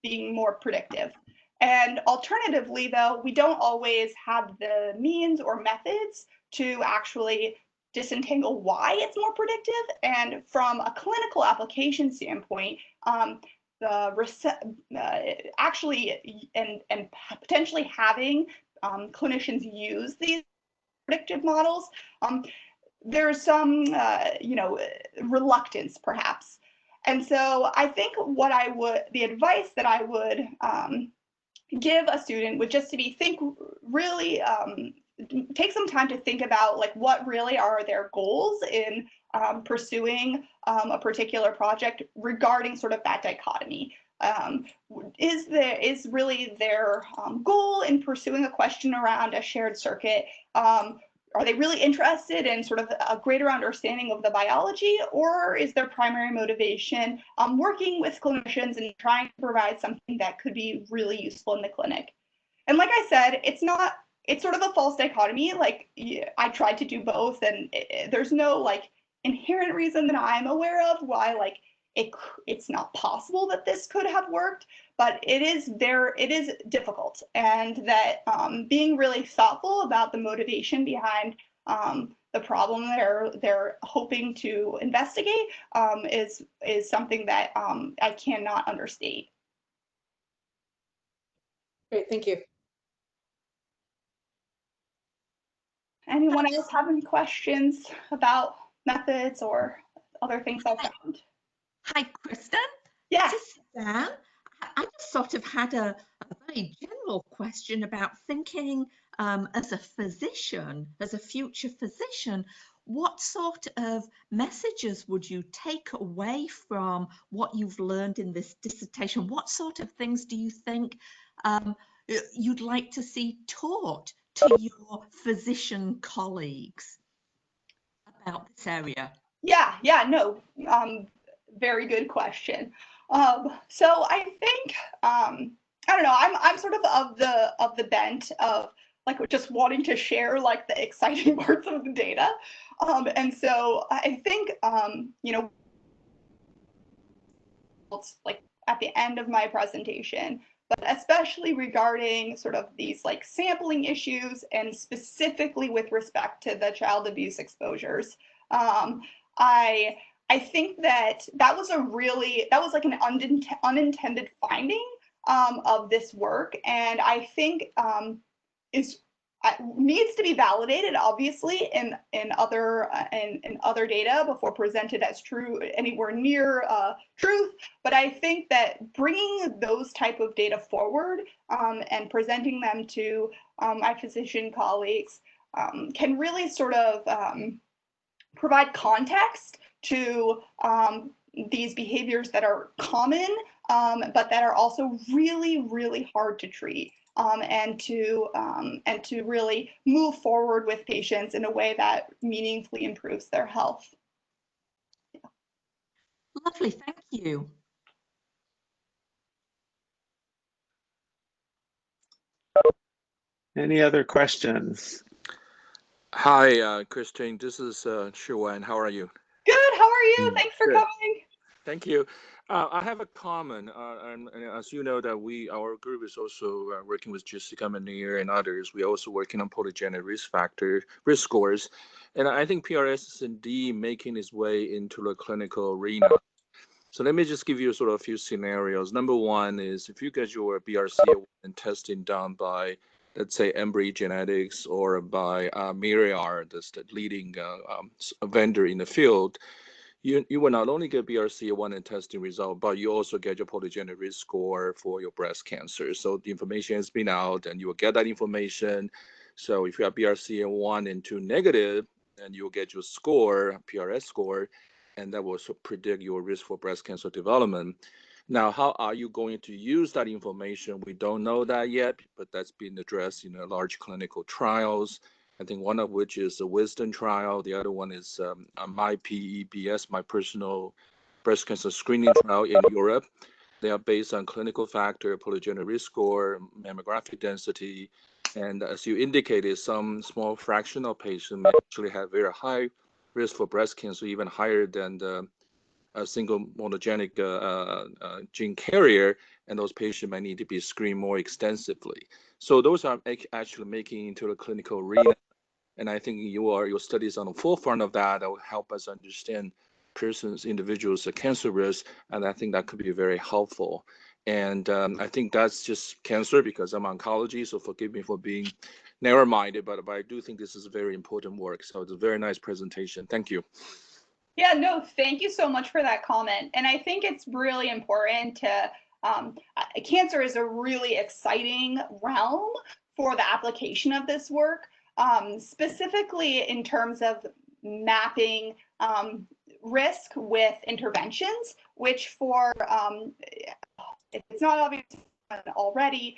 S3: being more predictive. And alternatively, though, we don't always have the means or methods to actually disentangle why it's more predictive. And from a clinical application standpoint, actually and potentially having clinicians use these predictive models, there's some you know, reluctance perhaps. And so I think the advice that I would give a student would just to be really take some time to think about like what really are their goals in pursuing a particular project regarding sort of that dichotomy. Is really their goal in pursuing a question around a shared circuit? Are they really interested in sort of a greater understanding of the biology, or is their primary motivation working with clinicians and trying to provide something that could be really useful in the clinic? And like I said, it's sort of a false dichotomy. Like, I tried to do both, and there's no like inherent reason that I'm aware of why like it's not possible that this could have worked, but it is difficult, and that being really thoughtful about the motivation behind the problem they're hoping to investigate is something that I cannot understate.
S4: Great, thank you.
S3: Anyone else have any questions about methods or other things I found?
S5: Hi, Kristen.
S3: Yeah.
S5: This is Sam. I just sort of had a very general question about thinking as a physician, as a future physician, what sort of messages would you take away from what you've learned in this dissertation? What sort of things do you think you'd like to see taught to your physician colleagues about this area?
S3: Yeah, no, very good question. So I think I don't know. I'm sort of the bent of like just wanting to share like the exciting parts of the data, and so I think you know, it's like at the end of my presentation, but especially regarding sort of these like sampling issues and specifically with respect to the child abuse exposures. I think that was like an unintended finding of this work, and I think needs to be validated, obviously, in other data before presented as true, anywhere near truth. But I think that bringing those type of data forward and presenting them to my physician colleagues can really sort of provide context to these behaviors that are common, but that are also really, really hard to treat, and to really move forward with patients in a way that meaningfully improves their health.
S5: Lovely, thank you.
S1: Any other questions?
S6: Hi, Kristen. This is Shiwan. How are you?
S3: Good. How are you? Thanks for
S6: Good.
S3: coming.
S6: Thank you. I have a comment, and as you know, that our group is also working with Jessica Manier and others. We're also working on polygenic risk scores, and I think PRS is indeed making its way into the clinical arena. So let me just give you sort of a few scenarios. Number one is if you get your BRCA1 testing done by, let's say, Embry Genetics or by Myriad, that's the leading vendor in the field, you will not only get BRCA1 testing result, but you also get your polygenic risk score for your breast cancer. So the information has been out, and you will get that information. So if you have BRCA1 and 2 negative, then you'll get your score, PRS score, and that will predict your risk for breast cancer development. Now, how are you going to use that information? We don't know that yet, but that's been addressed in large clinical trials. I think one of which is the Wisdom trial. The other one is my PEBS, my personal breast cancer screening trial in Europe. They are based on clinical factor, polygenic risk score, mammographic density. And as you indicated, some small fraction of patients may actually have very high risk for breast cancer, even higher than a single monogenic gene carrier, and those patients may need to be screened more extensively. So those are actually making into the clinical arena. And I think your studies on the forefront of that will help us understand individuals' cancer risk, and I think that could be very helpful. And I think that's just cancer because I'm oncology, so forgive me for being narrow-minded, but I do think this is very important work. So it's a very nice presentation. Thank you.
S3: Yeah, no, thank you so much for that comment. And I think it's really important to, cancer is a really exciting realm for the application of this work, specifically in terms of mapping risk with interventions, which for, if it's not obvious already,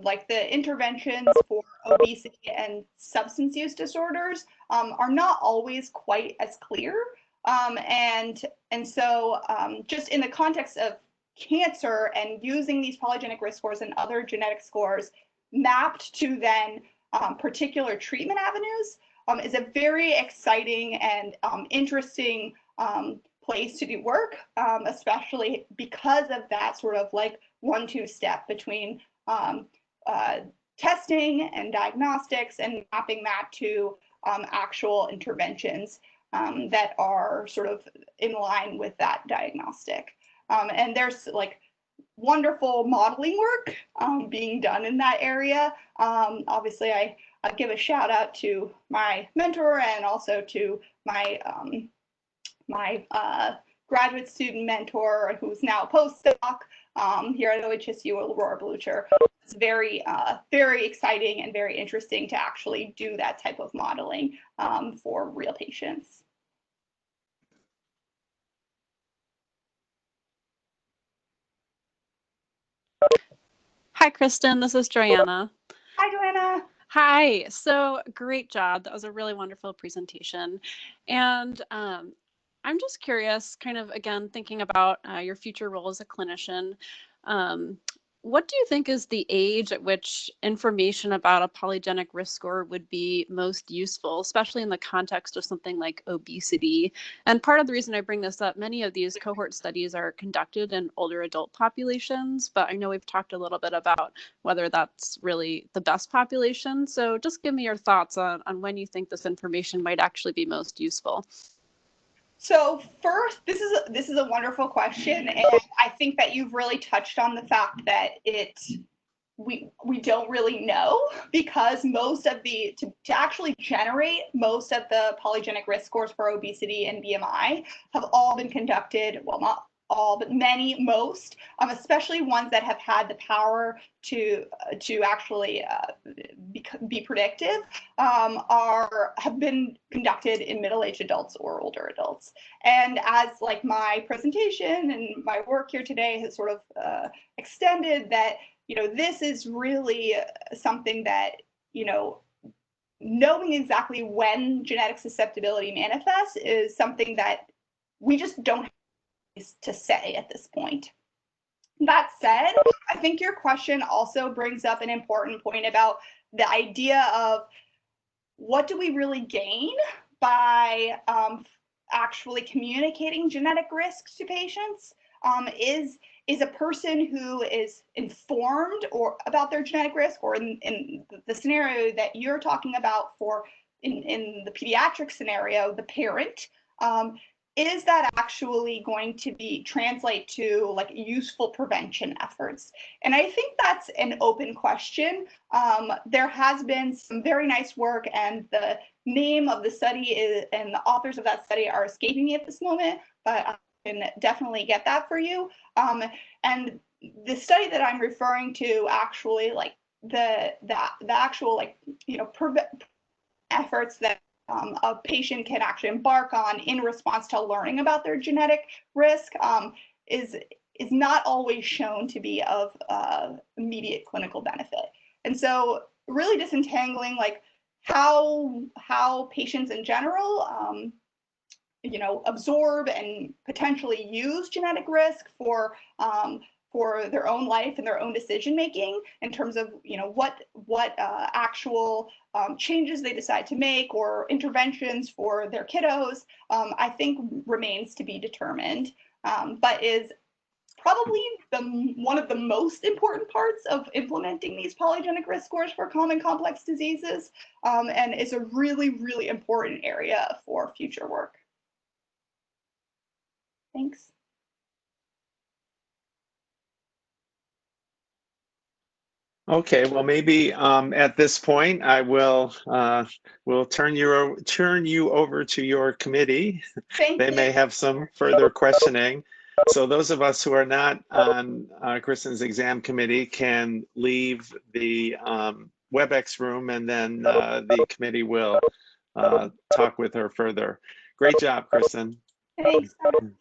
S3: like the interventions for obesity and substance use disorders are not always quite as clear. And so just in the context of cancer and using these polygenic risk scores and other genetic scores mapped to then particular treatment avenues is a very exciting and interesting place to do work, especially because of that sort of like 1-2 step between testing and diagnostics and mapping that to actual interventions that are sort of in line with that diagnostic. And there's like wonderful modeling work being done in that area. Obviously, I give a shout out to my mentor and also to my my graduate student mentor, who's now a postdoc here at OHSU, Aurora Blucher. It's very, very exciting and very interesting to actually do that type of modeling for real patients.
S7: Hi, Kristen. This is Joanna.
S3: Hi, Joanna.
S7: Hi. So great job. That was a really wonderful presentation. And I'm just curious, kind of, again, thinking about your future role as a clinician. What do you think is the age at which information about a polygenic risk score would be most useful, especially in the context of something like obesity? And part of the reason I bring this up, many of these cohort studies are conducted in older adult populations, but I know we've talked a little bit about whether that's really the best population. So just give me your thoughts on when you think this information might actually be most useful.
S3: So first, this is a wonderful question, and I think that you've really touched on the fact that it we don't really know, because most of the, to actually generate most of the polygenic risk scores for obesity and BMI have all been conducted, well, not all, but most, especially ones that have had the power to actually be predictive, have been conducted in middle-aged adults or older adults. And as like my presentation and my work here today has sort of extended, that this is really something that knowing exactly when genetic susceptibility manifests is something that we just don't to say at this point. That said, I think your question also brings up an important point about the idea of what do we really gain by actually communicating genetic risks to patients. Is a person who is informed or about their genetic risk, or in the scenario that you're talking about for in the pediatric scenario, the parent, is that actually going to translate to like useful prevention efforts? And I think that's an open question. There has been some very nice work, and the name of the study and the authors of that study are escaping me at this moment, but I can definitely get that for you. And the study that I'm referring to actually, like the actual efforts that a patient can actually embark on in response to learning about their genetic risk is not always shown to be of immediate clinical benefit. And so really disentangling like how patients in general absorb and potentially use genetic risk for their own life and their own decision making in terms of what actual changes they decide to make or interventions for their kiddos, I think remains to be determined, but is probably one of the most important parts of implementing these polygenic risk scores for common complex diseases, and is a really, really important area for future work. Thanks.
S1: Okay, well, maybe at this point I will turn you over to your committee. They may have some further questioning. So those of us who are not on Kristen's exam committee can leave the WebEx room, and then the committee will talk with her further. Great job, Kristen.
S3: Thanks so much.